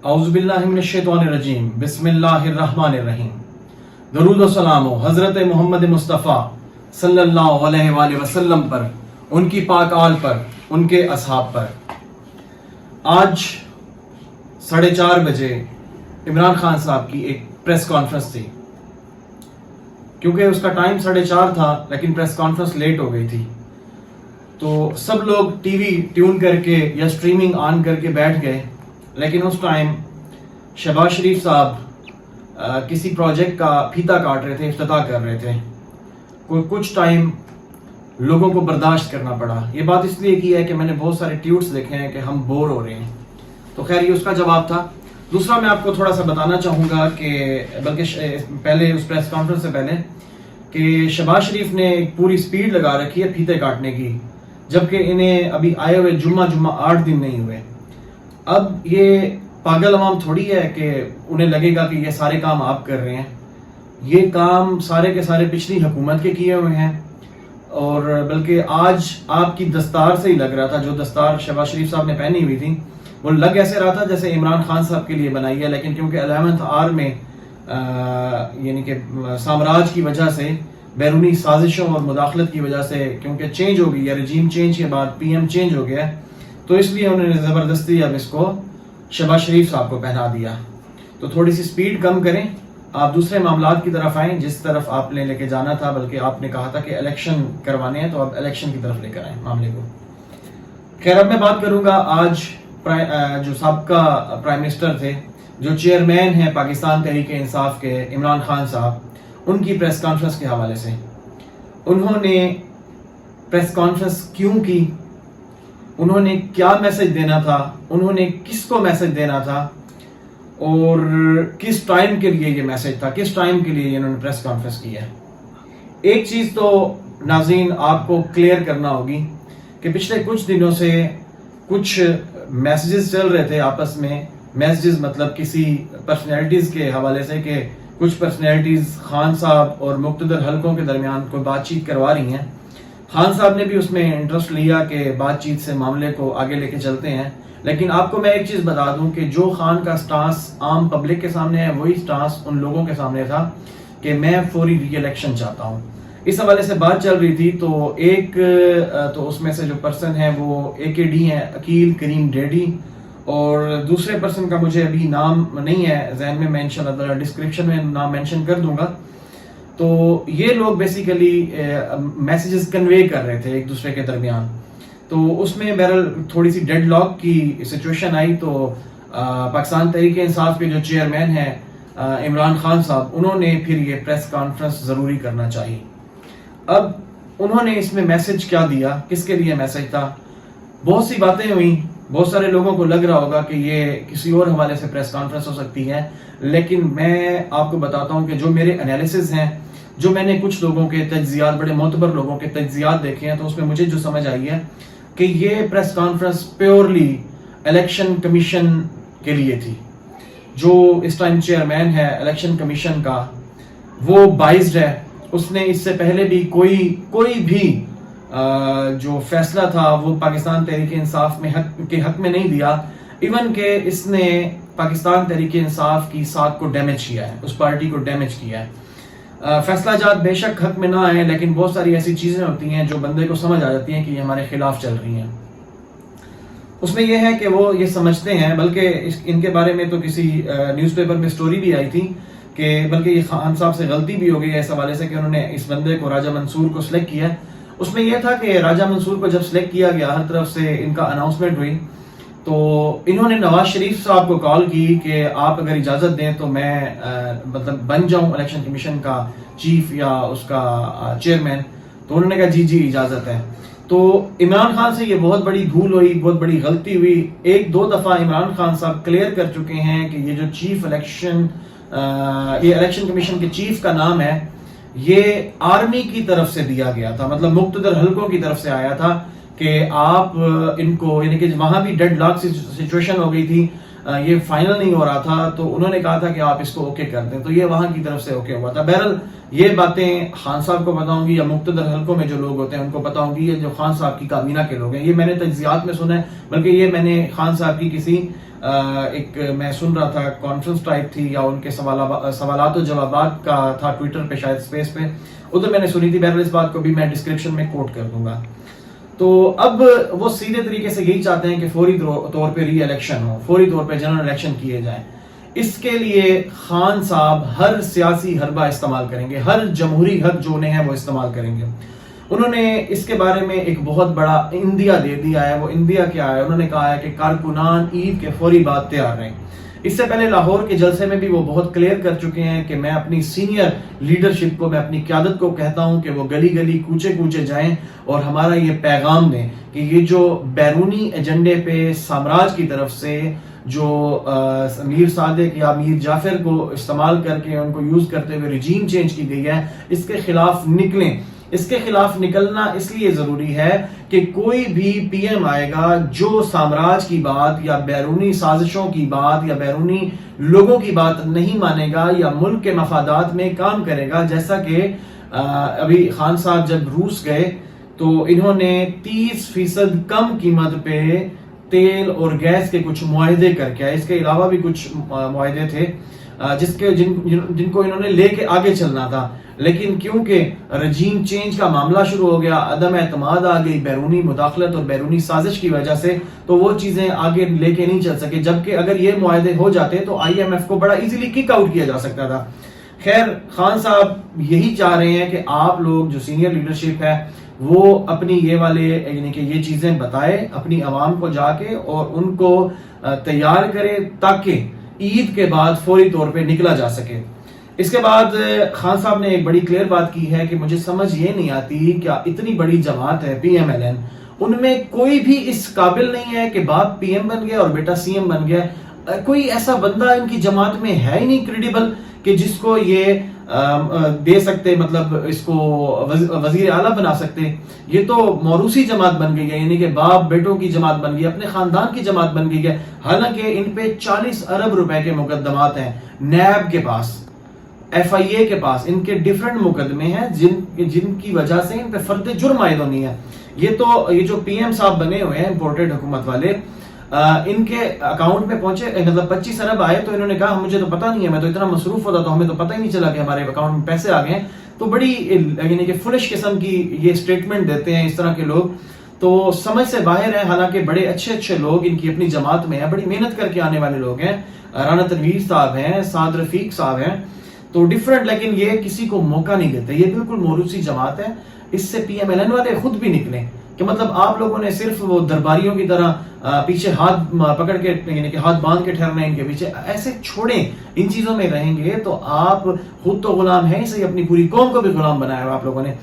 اعوذ باللہ من الشیطان الرجیم بسم اللہ الرحمن الرحیم. درود و سلام ہو حضرت محمد مصطفیٰ صلی اللہ علیہ وآلہ وسلم پر، ان کی پاک آل پر، ان کے اصحاب پر. آج 4:30 بجے عمران خان صاحب کی ایک پریس کانفرنس تھی. کیونکہ اس کا ٹائم 4:30 تھا لیکن پریس کانفرنس لیٹ ہو گئی تھی، تو سب لوگ ٹی وی ٹیون کر کے یا سٹریمنگ آن کر کے بیٹھ گئے. لیکن اس ٹائم شہباز شریف صاحب کسی پروجیکٹ کا پھیتا کاٹ رہے تھے، افتتاح کر رہے تھے. کچھ ٹائم لوگوں کو برداشت کرنا پڑا. یہ بات اس لیے کی ہے کہ میں نے بہت سارے ٹویٹس دیکھے ہیں کہ ہم بور ہو رہے ہیں. تو خیر یہ اس کا جواب تھا. دوسرا میں آپ کو تھوڑا سا بتانا چاہوں گا کہ بلکہ پہلے اس پریس کانفرنس سے پہلے کہ شہباز شریف نے ایک پوری سپیڈ لگا رکھی ہے پھیتے کاٹنے کی، جبکہ انہیں ابھی آئے ہوئے جمعہ 8 دن نہیں ہوئے. اب یہ پاگل عوام تھوڑی ہے کہ انہیں لگے گا کہ یہ سارے کام آپ کر رہے ہیں. یہ کام سارے کے سارے پچھلی حکومت کے کیے ہوئے ہیں. اور بلکہ آج آپ کی دستار سے ہی لگ رہا تھا، جو دستار شہباز شریف صاحب نے پہنی ہوئی تھی وہ لگ ایسے رہا تھا جیسے عمران خان صاحب کے لیے بنائی ہے، لیکن کیونکہ 11th آر میں یعنی کہ سامراج کی وجہ سے، بیرونی سازشوں اور مداخلت کی وجہ سے، کیونکہ چینج ہو گئی ہے، رجیم چینج کے بعد پی ایم چینج ہو گیا ہے، تو اس لیے انہوں نے زبردستی اب اس کو شہباز شریف صاحب کو پہنا دیا. تو تھوڑی سی سپیڈ کم کریں، آپ دوسرے معاملات کی طرف آئیں جس طرف آپ نے لے کے جانا تھا. بلکہ آپ نے کہا تھا کہ الیکشن کروانے ہیں، تو اب الیکشن کی طرف لے کر آئیں معاملے کو. خیر اب میں بات کروں گا آج جو سابقہ پرائم منسٹر تھے، جو چیئرمین ہیں پاکستان تحریک انصاف کے، عمران خان صاحب، ان کی پریس کانفرنس کے حوالے سے. انہوں نے پریس کانفرنس کیوں کی، انہوں نے کیا میسج دینا تھا، انہوں نے کس کو میسج دینا تھا، اور کس ٹائم کے لیے یہ میسج تھا، کس ٹائم کے لیے انہوں نے پریس کانفرنس کی ہے. ایک چیز تو ناظرین آپ کو کلیئر کرنا ہوگی کہ پچھلے کچھ دنوں سے کچھ میسیجز چل رہے تھے آپس میں. میسیجز مطلب کسی پرسنالٹیز کے حوالے سے کہ کچھ پرسنالٹیز خان صاحب اور مقتدر حلقوں کے درمیان کوئی بات چیت کروا رہی ہیں. خان صاحب نے بھی اس میں انٹرسٹ لیا کہ بات چیت سے معاملے کو آگے لے کے چلتے ہیں. لیکن آپ کو میں ایک چیز بتا دوں کہ جو خان کا سٹانس عام پبلک کے سامنے ہے، وہی سٹانس ان لوگوں کے سامنے تھا کہ میں فوری ری الیکشن چاہتا ہوں. اس حوالے سے بات چل رہی تھی. تو اس میں سے جو پرسن ہے وہ AKD ہیں، عقیل کریم ڈیڈی، اور دوسرے پرسن کا مجھے ابھی نام نہیں ہے ذہن میں، میں انشاءاللہ ڈسکرپشن میں نام مینشن کر دوں گا. تو یہ لوگ بیسیکلی میسیجز کنوے کر رہے تھے ایک دوسرے کے درمیان. تو اس میں بہرحال تھوڑی سی ڈیڈ لاک کی سچویشن آئی. تو پاکستان تحریک انصاف کے جو چیئرمین ہیں عمران خان صاحب، انہوں نے پھر یہ پریس کانفرنس ضروری کرنا چاہیے. اب انہوں نے اس میں میسج کیا دیا، کس کے لیے میسج تھا؟ بہت سی باتیں ہوئیں. بہت سارے لوگوں کو لگ رہا ہوگا کہ یہ کسی اور حوالے سے پریس کانفرنس ہو سکتی ہے، لیکن میں آپ کو بتاتا ہوں کہ جو میرے انالیسز ہیں، جو میں نے کچھ لوگوں کے تجزیات، بڑے معتبر لوگوں کے تجزیات دیکھے ہیں، تو اس میں مجھے جو سمجھ آئی ہے کہ یہ press conference purely election commission کے لیے تھی. جو اس ٹائم چیئرمین ہے الیکشن کمیشن کا، وہ بائزڈ ہے. اس نے اس سے پہلے بھی کوئی بھی جو فیصلہ تھا وہ پاکستان تحریک انصاف میں کے حق میں نہیں دیا. ایون کہ اس نے پاکستان تحریک انصاف کی ساکھ کو ڈیمیج کیا ہے، اس پارٹی کو ڈیمیج کیا ہے. فیصلہ جات بے شک حق میں نہ آئے، لیکن بہت ساری ایسی چیزیں ہوتی ہیں جو بندے کو سمجھ آ جاتی ہیں کہ یہ ہمارے خلاف چل رہی ہیں. اس میں یہ ہے کہ وہ یہ سمجھتے ہیں، بلکہ ان کے بارے میں تو کسی نیوز پیپر میں سٹوری بھی آئی تھی کہ بلکہ یہ خان صاحب سے غلطی بھی ہو گئی ہے اس حوالے سے کہ انہوں نے اس بندے کو راجہ منصور کو سلیکٹ کیا. اس میں یہ تھا کہ راجہ منصور کو جب سلیکٹ کیا گیا، ہر طرف سے ان کا اناؤنسمنٹ ہوئی، تو انہوں نے نواز شریف صاحب کو کال کی کہ آپ اگر اجازت دیں تو میں مطلب بن جاؤں الیکشن کمیشن کا چیف یا اس کا چیئرمین. تو انہوں نے کہا جی اجازت ہے. تو عمران خان سے یہ بہت بڑی بھول ہوئی، بہت بڑی غلطی ہوئی. 1-2 دفعہ عمران خان صاحب کلیئر کر چکے ہیں کہ یہ جو چیف یہ الیکشن کمیشن کے چیف کا نام ہے، یہ آرمی کی طرف سے دیا گیا تھا، مطلب مقتدر حلقوں کی طرف سے آیا تھا کہ آپ ان کو، یعنی کہ وہاں بھی ڈیڈ لاک سچویشن ہو گئی تھی، یہ فائنل نہیں ہو رہا تھا، تو انہوں نے کہا تھا کہ آپ اس کو اوکے کر دیں. تو یہ وہاں کی طرف سے اوکے ہوا تھا. بہرحال یہ باتیں خان صاحب کو پتا ہوں گی، یا مقتدر حلقوں میں جو لوگ ہوتے ہیں ان کو پتا ہوں گی. یہ جو خان صاحب کی کابینہ کے لوگ ہیں، یہ میں نے تجزیات میں سنا ہے، بلکہ یہ میں نے خان صاحب کی کسی ایک میں سن رہا تھا کانفرنس ٹائپ تھی یا ان کے سوالات و جوابات کا تھا ٹویٹر پہ شاید اسپیس پہ، ادھر میں نے سنی تھی. بہرحال اس بات کو بھی میں ڈسکرپشن میں کوٹ کر دوں گا. تو اب وہ سیدھے طریقے سے یہی چاہتے ہیں کہ فوری طور پہ ری الیکشن ہو، فوری طور پہ جنرل الیکشن کیے جائیں. اس کے لیے خان صاحب ہر سیاسی حربہ استعمال کریں گے، ہر جمہوری حق جو انہیں ہے وہ استعمال کریں گے. انہوں نے اس کے بارے میں ایک بہت بڑا اندیا دے دیا ہے. وہ اندیا کیا ہے؟ انہوں نے کہا ہے کہ کارکنان عید کے فوری بعد تیار رہیں. اس سے پہلے لاہور کے جلسے میں بھی وہ بہت کلیئر کر چکے ہیں کہ میں اپنی سینئر لیڈرشپ کو، میں اپنی قیادت کو کہتا ہوں کہ وہ گلی گلی کوچے کوچے جائیں اور ہمارا یہ پیغام دیں کہ یہ جو بیرونی ایجنڈے پہ سامراج کی طرف سے جو میر صادق یا میر جعفر کو استعمال کر کے ان کو یوز کرتے ہوئے رجیم چینج کی گئی ہے، اس کے خلاف نکلیں. اس کے خلاف نکلنا اس لیے ضروری ہے کہ کوئی بھی پی ایم آئے گا جو سامراج کی بات یا بیرونی سازشوں کی بات یا بیرونی لوگوں کی بات نہیں مانے گا یا ملک کے مفادات میں کام کرے گا. جیسا کہ ابھی خان صاحب جب روس گئے تو انہوں نے 30% کم قیمت پہ تیل اور گیس کے کچھ معاہدے کر کے، اس کے علاوہ بھی کچھ معاہدے تھے جن کو انہوں نے لے کے آگے چلنا تھا. لیکن کیونکہ رجیم چینج کا معاملہ شروع ہو گیا، عدم اعتماد آ گئی بیرونی مداخلت اور بیرونی سازش کی وجہ سے، تو وہ چیزیں آگے لے کے نہیں چل سکے. جبکہ اگر یہ معاہدے ہو جاتے تو آئی ایم ایف کو بڑا ایزیلی کک آؤٹ کیا جا سکتا تھا. خیر، خان صاحب یہی چاہ رہے ہیں کہ آپ لوگ جو سینئر لیڈرشپ ہے وہ اپنی یہ والے یعنی کہ یہ چیزیں بتائے اپنی عوام کو جا کے اور ان کو تیار کرے تاکہ عید کے بعد فوری طور پہ نکلا جا سکے. اس کے بعد خان صاحب نے ایک بڑی کلیئر بات کی ہے کہ مجھے سمجھ یہ نہیں آتی کیا اتنی بڑی جماعت ہے پی ایم ایل این، ان میں کوئی بھی اس قابل نہیں ہے کہ باپ پی ایم بن گیا اور بیٹا سی ایم بن گیا. کوئی ایسا بندہ ان کی جماعت میں ہے ہی نہیں کریڈیبل کہ جس کو یہ دے سکتے، مطلب اس کو وزیر اعلیٰ بنا سکتے. یہ تو موروثی جماعت بن گئی ہے، یعنی کہ باپ بیٹوں کی جماعت بن گئی، اپنے خاندان کی جماعت بن گئی ہے. حالانکہ ان پہ 40 ارب روپے کے مقدمات ہیں، نیب کے پاس، ایف آئی اے کے پاس ان کے ڈیفرنٹ مقدمے ہیں جن کی وجہ سے ان پہ فرد جرم عائد ہونی ہے. یہ جو پی ایم صاحب بنے ہوئے ہیں امپورٹڈ حکومت والے، ان کے اکاؤنٹ میں پہنچے مطلب 25 ارب آئے تو انہوں نے کہا مجھے تو پتہ نہیں ہے، میں تو اتنا مصروف ہوتا تو ہمیں تو پتہ ہی نہیں چلا کہ ہمارے اکاؤنٹ میں پیسے آ گئے ہیں. تو بڑی یعنی کہ فلش قسم کی یہ سٹیٹمنٹ دیتے ہیں اس طرح کے لوگ، تو سمجھ سے باہر ہیں. حالانکہ بڑے اچھے لوگ ان کی اپنی جماعت میں ہیں، بڑی محنت کر کے آنے والے لوگ ہیں. رانا تنویر صاحب ہیں، سعد رفیق صاحب ہیں، تو ڈیفرنٹ، لیکن یہ کسی کو موقع نہیں دیتے. یہ بالکل موروثی جماعت ہے. اس سے پی ایم ایل این والے خود بھی نکلیں کہ مطلب آپ لوگوں نے صرف وہ درباریوں کی طرح پیچھے ہاتھ پکڑ کے یعنی کہ ہاتھ باندھ کے ٹھہرنا ہے ان کے پیچھے، ایسے چھوڑیں. ان چیزوں میں رہیں گے تو آپ خود تو غلام ہیں، اسے اپنی پوری قوم کو بھی غلام بنایا ہوا آپ لوگوں نے.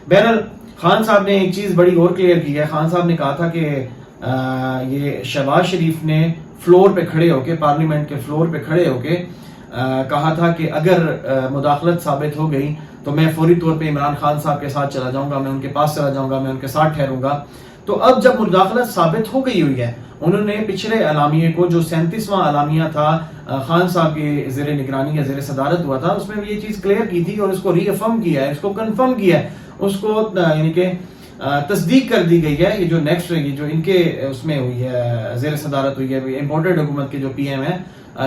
بہرحال خان صاحب نے ایک چیز بڑی اور کلیئر کی ہے. خان صاحب نے کہا تھا کہ یہ شہباز شریف نے فلور پہ کھڑے ہو کے، پارلیمنٹ کے فلور پہ کھڑے ہو کے کہا تھا کہ اگر مداخلت ثابت ہو گئی تو میں فوری طور پہ عمران خان صاحب کے ساتھ چلا جاؤں گا، میں ان کے پاس چلا جاؤں گا، میں ان کے ساتھ ٹھہروں گا. تو اب جب مداخلت ثابت ہو گئی ہوئی ہے، انہوں نے پچھلے اعلامیے کو جو 37واں اعلامیہ تھا خان صاحب کے زیر نگرانی یا زیر صدارت ہوا تھا، اس میں بھی یہ چیز کلیئر کی تھی اور اس کو ری افرم کیا ہے، اس کو کنفرم کیا ہے، اس کو یعنی کہ تصدیق کر دی گئی ہے. یہ جو نیکسٹ رہے گی جو ان کے اس میں ہوئی ہے، زیر صدارت ہوئی ہے امپورٹڈ حکومت کے جو پی ایم ہے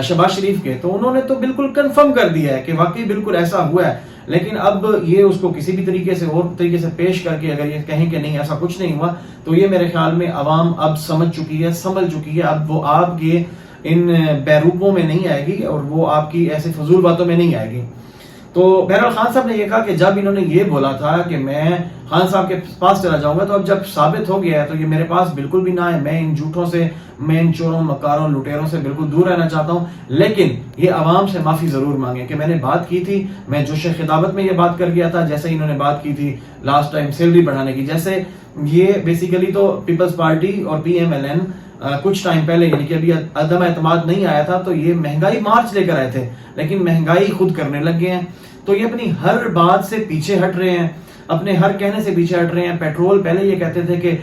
شہباز شریف کے، تو انہوں نے تو بالکل کنفرم کر دیا ہے کہ واقعی بالکل ایسا ہوا ہے. لیکن اب یہ اس کو کسی بھی طریقے سے پیش کر کے اگر یہ کہیں کہ نہیں ایسا کچھ نہیں ہوا، تو یہ میرے خیال میں عوام اب سمجھ چکی ہے، سنبھل چکی ہے. اب وہ آپ کے ان بیروپوں میں نہیں آئے گی اور وہ آپ کی ایسے فضول باتوں میں نہیں آئے گی. تو بہرحال خان صاحب نے یہ کہا کہ جب انہوں نے یہ بولا تھا کہ میں خان صاحب کے پاس چلا جاؤں گا، تو اب جب ثابت ہو گیا ہے تو یہ میرے پاس بالکل بھی نہ ہے. میں ان جھوٹوں سے، میں ان چوروں مکاروں لٹیروں سے بالکل دور رہنا چاہتا ہوں. لیکن یہ عوام سے معافی ضرور مانگیں کہ میں نے بات کی تھی، میں جوش خطابت میں یہ بات کر گیا تھا، جیسے انہوں نے بات کی تھی لاسٹ ٹائم سیلری بڑھانے کی. جیسے یہ بیسیکلی تو پیپلز پارٹی اور پی ایم ایل این کچھ ٹائم پہلے یعنی کہ ابھی عدم اعتماد نہیں آیا تھا تو یہ مہنگائی مارچ لے کر آئے تھے، لیکن مہنگائی خود کرنے لگ گئے ہیں. تو یہ اپنی ہر بات سے پیچھے ہٹ رہے ہیں، اپنے ہر کہنے سے پیچھے ہٹ رہے ہیں. پیٹرول پہلے یہ کہتے تھے کہ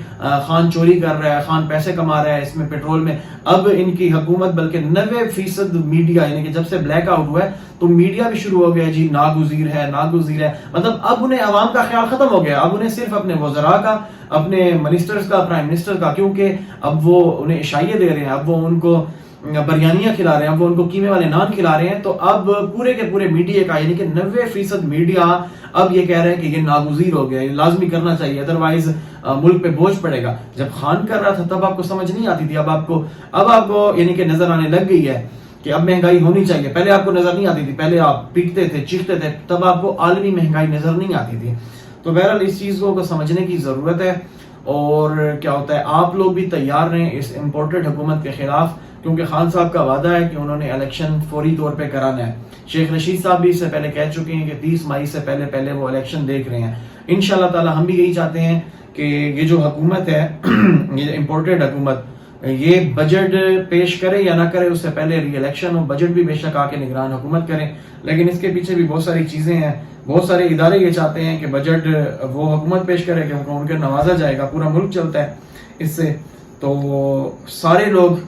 خان چوری کر رہا ہے، خان پیسے کما رہا ہے اس میں پیٹرول میں. اب ان کی حکومت بلکہ 90% میڈیا یعنی کہ جب سے بلیک آؤٹ ہوا ہے تو میڈیا بھی شروع ہو گیا جی ناگزیر ہے، ناگزیر ہے. مطلب اب انہیں عوام کا خیال ختم ہو گیا. اب انہیں صرف اپنے وزراء کا، اپنے منسٹرز کا، پرائم منسٹر کا، کیونکہ اب وہ انہیں عشائیے دے رہے ہیں، اب وہ ان کو بریانیاں کھلا رہے ہیں، اب وہ ان کو قیمے والے نان کھلا رہے ہیں، تو اب پورے کے پورے میڈیا کا یعنی کہ 90% میڈیا اب یہ کہہ رہے ہیں کہ یہ ناگزیر ہو گیا، یہ لازمی کرنا چاہیے، ادروائز ملک پہ بوجھ پڑے گا۔ جب خان کر رہا تھا تب آپ کو سمجھ نہیں آتی تھی، اب آپ کو یعنی کہ نظر آنے لگ گئی ہے کہ اب مہنگائی ہونی چاہیے۔ پہلے آپ کو نظر نہیں آتی تھی، پہلے آپ پیٹتے تھے، چیختے تھے، تب آپ کو عالمی مہنگائی نظر نہیں آتی تھی۔ تو بہرحال اس چیز کو سمجھنے کی ضرورت ہے، اور کیا ہوتا ہے آپ لوگ بھی تیار رہیں اس امپورٹڈ حکومت کے خلاف، کیونکہ خان صاحب کا وعدہ ہے کہ انہوں نے الیکشن فوری طور پہ کرانا ہے۔ شیخ رشید صاحب بھی اس سے پہلے کہہ چکے ہیں کہ 30 مئی سے پہلے وہ الیکشن دیکھ رہے ہیں۔ انشاءاللہ تعالی ہم بھی یہی چاہتے ہیں کہ یہ جو حکومت ہے یہ امپورٹڈ حکومت یہ بجٹ پیش کرے یا نہ کرے اس سے پہلے ری الیکشن ہو، بجٹ بھی بے شک آ کے نگران حکومت کریں، لیکن اس کے پیچھے بھی بہت ساری چیزیں ہیں۔ بہت سارے ادارے یہ چاہتے ہیں کہ بجٹ وہ حکومت پیش کرے کہ ان کو نوازا جائے گا، پورا ملک چلتا ہے اس سے۔ تو سارے لوگ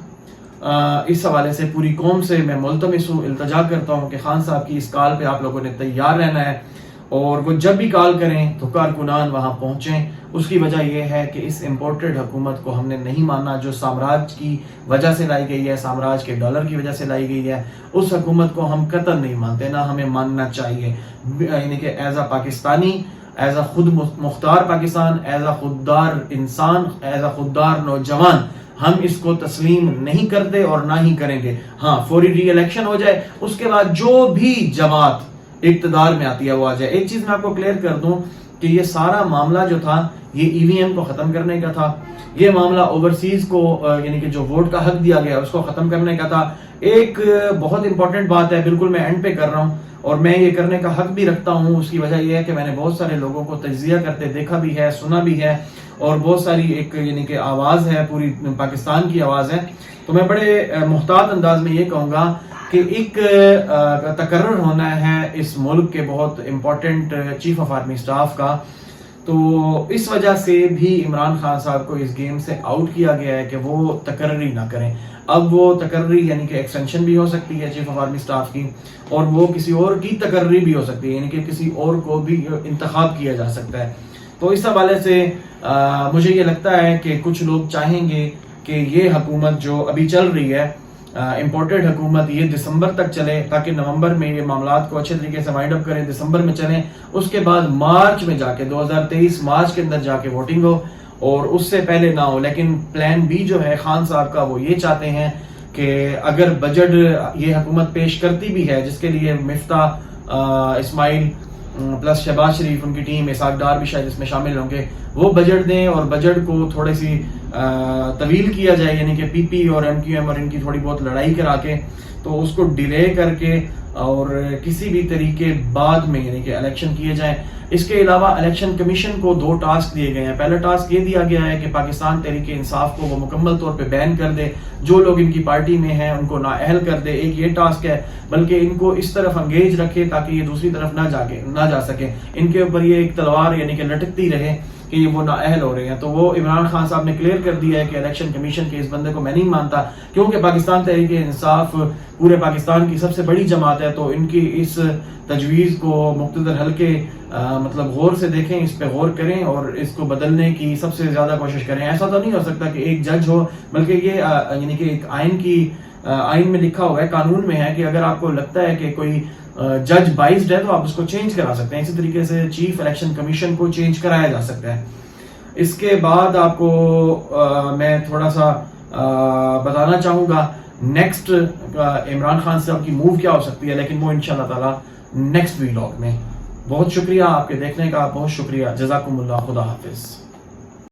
اس حوالے سے پوری قوم سے میں ملتمس ہوں، التجا کرتا ہوں کہ خان صاحب کی اس کال پہ آپ لوگوں نے تیار رہنا ہے، اور وہ جب بھی کال کریں تو کارکنان وہاں پہنچیں۔ اس کی وجہ یہ ہے کہ اس امپورٹڈ حکومت کو ہم نے نہیں ماننا، جو سامراج کی وجہ سے لائی گئی ہے، سامراج کے ڈالر کی وجہ سے لائی گئی ہے، اس حکومت کو ہم قطعاً نہیں مانتے، نہ ہمیں ماننا چاہیے۔ یعنی کہ as a Pakistani, as a خود مختار پاکستان، ایز اے خوددار انسان، ایز اے خوددار نوجوان ہم اس کو تسلیم نہیں کرتے اور نہ ہی کریں گے۔ ہاں فوری ری الیکشن ہو جائے، اس کے بعد جو بھی جماعت اقتدار میں آتی ہے وہ آ جائے۔ ایک چیز میں آپ کو کلیئر کر دوں کہ یہ سارا معاملہ جو تھا یہ ای وی ایم کو ختم کرنے کا تھا، یہ معاملہ اوورسیز کو یعنی کہ جو ووٹ کا حق دیا گیا اس کو ختم کرنے کا تھا۔ ایک بہت امپورٹنٹ بات ہے، بالکل میں اینڈ پہ کر رہا ہوں، اور میں یہ کرنے کا حق بھی رکھتا ہوں۔ اس کی وجہ یہ ہے کہ میں نے بہت سارے لوگوں کو تجزیہ کرتے دیکھا بھی ہے، سنا بھی ہے، اور بہت ساری ایک یعنی کہ آواز ہے، پوری پاکستان کی آواز ہے۔ تو میں بڑے محتاط انداز میں یہ کہوں گا کہ ایک تقرر ہونا ہے اس ملک کے بہت important chief of army staff کا، تو اس وجہ سے بھی عمران خان صاحب کو اس گیم سے آؤٹ کیا گیا ہے کہ وہ تقرری نہ کریں۔ اب وہ تقرری یعنی کہ ایکسٹینشن بھی ہو سکتی ہے چیف آف آرمی سٹاف کی، اور وہ کسی اور کی تقرری بھی ہو سکتی ہے، یعنی کہ کسی اور کو بھی انتخاب کیا جا سکتا ہے۔ تو اس حوالے سے مجھے یہ لگتا ہے کہ کچھ لوگ چاہیں گے کہ یہ حکومت جو ابھی چل رہی ہے امپورٹڈ حکومت یہ دسمبر تک چلے، تاکہ نومبر میں یہ معاملات کو اچھے طریقے سے وائنڈ اپ کریں، دسمبر میں چلیں، اس کے بعد مارچ میں جا کے 2023 مارچ کے اندر جا کے ووٹنگ ہو، اور اس سے پہلے نہ ہو۔ لیکن پلان بی جو ہے خان صاحب کا، وہ یہ چاہتے ہیں کہ اگر بجٹ یہ حکومت پیش کرتی بھی ہے، جس کے لیے مفتاح اسماعیل پلس شہباز شریف ان کی ٹیم، اسحاق ڈار بھی شاید اس میں شامل ہوں گے، وہ بجٹ دیں اور بجٹ کو تھوڑی سی طویل کیا جائے، یعنی کہ پی پی اور ایم کیو ایم اور ان کی تھوڑی بہت لڑائی کرا کے، تو اس کو ڈیلے کر کے اور کسی بھی طریقے بعد میں یعنی کہ الیکشن کیے جائیں۔ اس کے علاوہ الیکشن کمیشن کو 2 ٹاسک دیے گئے ہیں۔ پہلا ٹاسک یہ دیا گیا ہے کہ پاکستان تحریک انصاف کو وہ مکمل طور پہ بین کر دے، جو لوگ ان کی پارٹی میں ہیں ان کو نااہل کر دے، ایک یہ ٹاسک ہے، بلکہ ان کو اس طرف انگیج رکھے تاکہ یہ دوسری طرف نہ جا سکے، ان کے اوپر یہ ایک تلوار یعنی کہ لٹکتی رہے کہ یہ وہ نااہل ہو رہے ہیں۔ تو وہ عمران خان صاحب نے کلیئر کر دیا ہے کہ الیکشن کمیشن کے اس بندے کو میں نہیں مانتا، کیونکہ پاکستان تحریک انصاف پورے پاکستان کی سب سے بڑی جماعت ہے، تو ان کی اس تجویز کو مقتدر حلقے مطلب غور سے دیکھیں، اس پہ غور کریں اور اس کو بدلنے کی سب سے زیادہ کوشش کریں۔ ایسا تو نہیں ہو سکتا کہ ایک جج ہو، بلکہ یہ یعنی کہ ایک آئین میں لکھا ہوا ہے، قانون میں ہے کہ اگر آپ کو لگتا ہے کہ کوئی جج بائزڈ ہے تو آپ اس کو چینج کرا سکتے ہیں، اسی طریقے سے چیف الیکشن کمیشن کو چینج کرایا جا سکتا ہے۔ اس کے بعد آپ کو میں تھوڑا سا بتانا چاہوں گا نیکسٹ عمران خان صاحب کی موو کیا ہو سکتی ہے، لیکن وہ انشاءاللہ تعالی نیکسٹ ویلاگ میں۔ بہت شکریہ آپ کے دیکھنے کا، بہت شکریہ، جزاکم اللہ، خدا حافظ۔